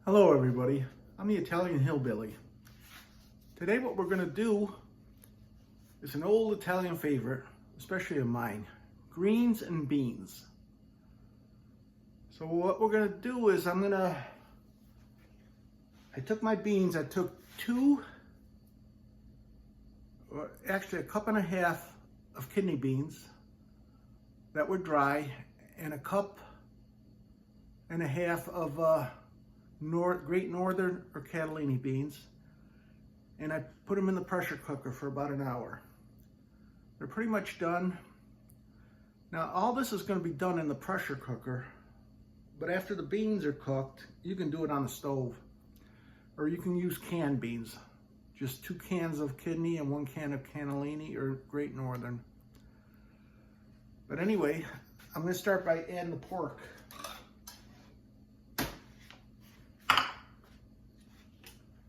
Hello everybody, I'm the Italian Hillbilly. Today what we're going to do is an old Italian favorite, especially of mine, greens and beans. So what we're going to do is I took my beans, I took a cup and a half of kidney beans that were dry and a cup and a half of Great Northern or Catalini beans, and I put them in the pressure cooker for about an hour. They're pretty much done. Now all this is going to be done in the pressure cooker, but after the beans are cooked, you can do it on the stove, or you can use canned beans. Just 2 cans of kidney and 1 can of Catalini or Great Northern. But anyway, I'm going to start by adding the pork.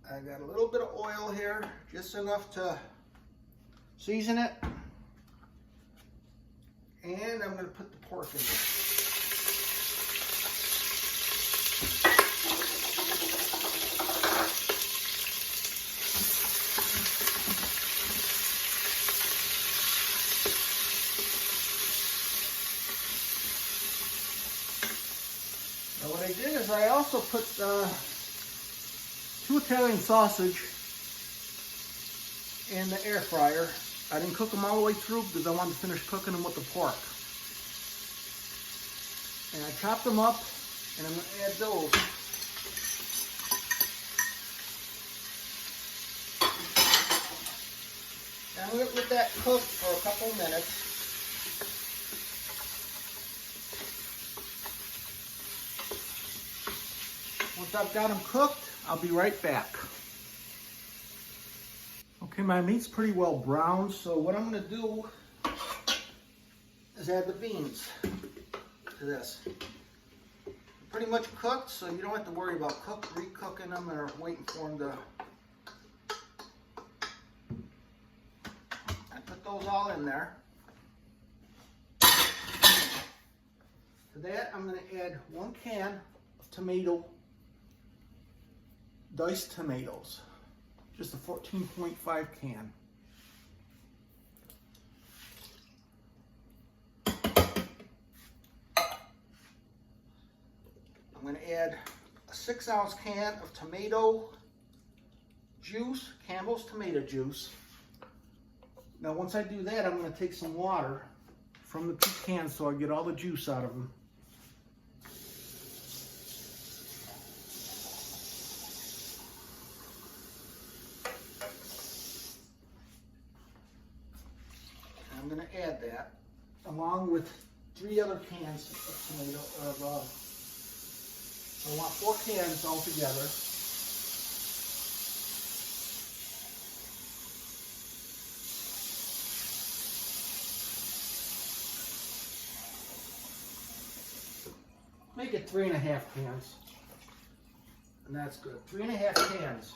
I got a little bit of oil here, just enough to season it. And I'm going to put the pork in there. Now what I did is I also put 2 Italian sausage in the air fryer. I didn't cook them all the way through because I wanted to finish cooking them with the pork. And I chopped them up, and I'm going to add those. Now I'm going to let that cook for a couple minutes. Once I've got them cooked, I'll be right back. Okay, my meat's pretty well browned, so what I'm going to do is add the beans to this. They're pretty much cooked, so you don't have to worry about re-cooking them or waiting for them to... I put those all in there. To that, I'm going to add 1 can of diced tomatoes, just a 14.5 can. I'm going to add a 6-ounce can of tomato juice, Campbell's tomato juice. Now once I do that, I'm going to take some water from the 2 cans so I get all the juice out of them. I'm going to add that along with 3 other cans of tomato. I want 4 cans altogether. Make it 3.5 cans, and that's good. 3.5 cans.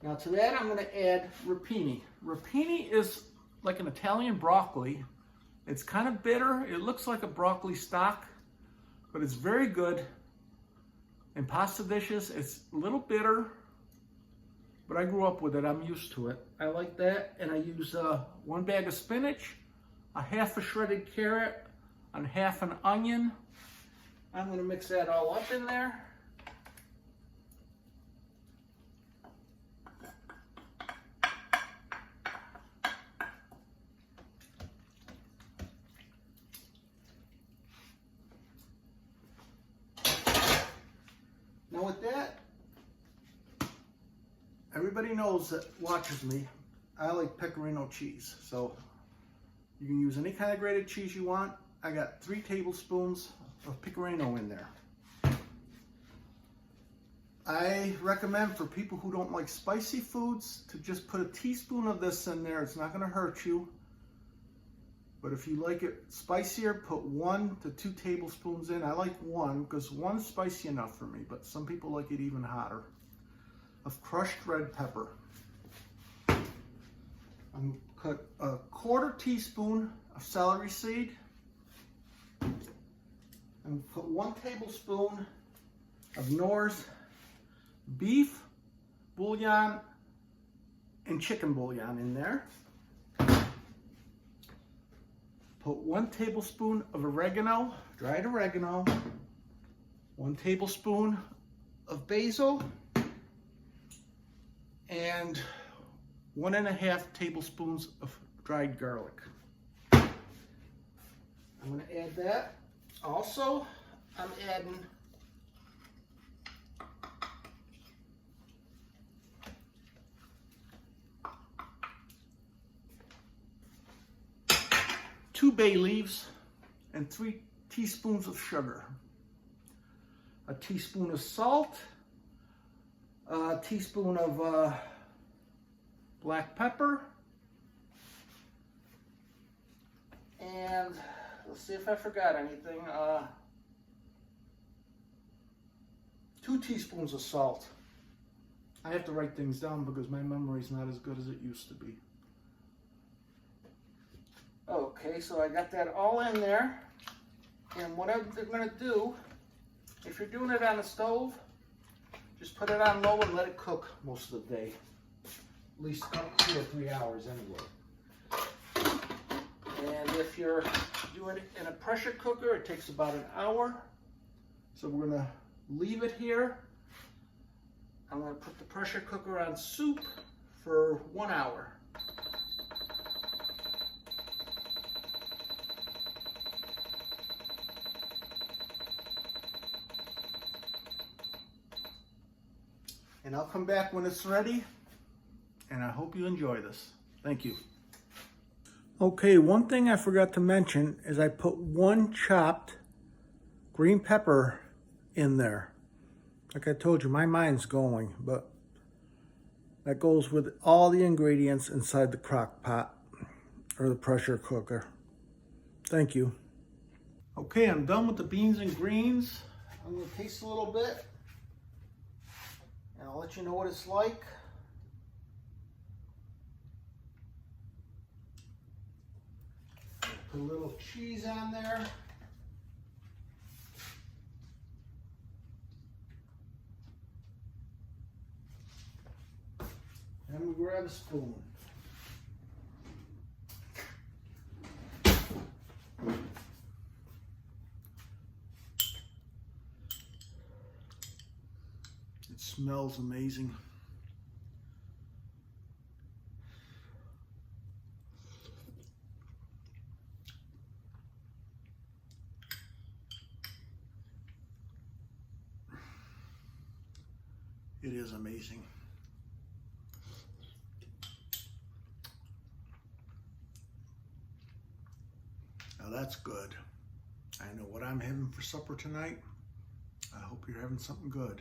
Now to that I'm going to add rapini. Rapini is like an Italian broccoli. It's kind of bitter. It looks like a broccoli stock, but it's very good. In pasta dishes, it's a little bitter, but I grew up with it. I'm used to it. I like that, and I use 1 bag of spinach, a half a shredded carrot, and half an onion. I'm going to mix that all up in there. Now with that, everybody knows that watches me, I like pecorino cheese. So you can use any kind of grated cheese you want. I got 3 tablespoons of pecorino in there. I recommend for people who don't like spicy foods to just put a teaspoon of this in there. It's not going to hurt you. But if you like it spicier, put 1 to 2 tablespoons in. I like 1 because 1's spicy enough for me, but some people like it even hotter. Of crushed red pepper. I'm cut a 1/4 teaspoon of celery seed. And put 1 tablespoon of Knorr's beef bouillon and chicken bouillon in there. Put 1 tablespoon of oregano, dried oregano, 1 tablespoon of basil, and 1.5 tablespoons of dried garlic. I'm going to add that. Also, I'm adding two bay leaves and 3 teaspoons of sugar, a teaspoon of salt, a teaspoon of black pepper, and let's see if I forgot anything, 2 teaspoons of salt. I have to write things down because my memory's not as good as it used to be. Okay, so I got that all in there, and what I'm going to do, if you're doing it on the stove, just put it on low and let it cook most of the day, at least 2 or 3 hours anyway. And if you're doing it in a pressure cooker, it takes about an hour. So we're going to leave it here. I'm going to put the pressure cooker on soup for 1 hour. And I'll come back when it's ready, and I hope you enjoy this. Thank you. Okay, one thing I forgot to mention is I put 1 chopped green pepper in there. Like I told you, my mind's going, but that goes with all the ingredients inside the crock pot or the pressure cooker. Thank you. Okay, I'm done with the beans and greens. I'm going to taste a little bit, and I'll let you know what it's like. Put a little cheese on there. And we grab a spoon. It smells amazing. It is amazing. Now that's good. I know what I'm having for supper tonight. I hope you're having something good.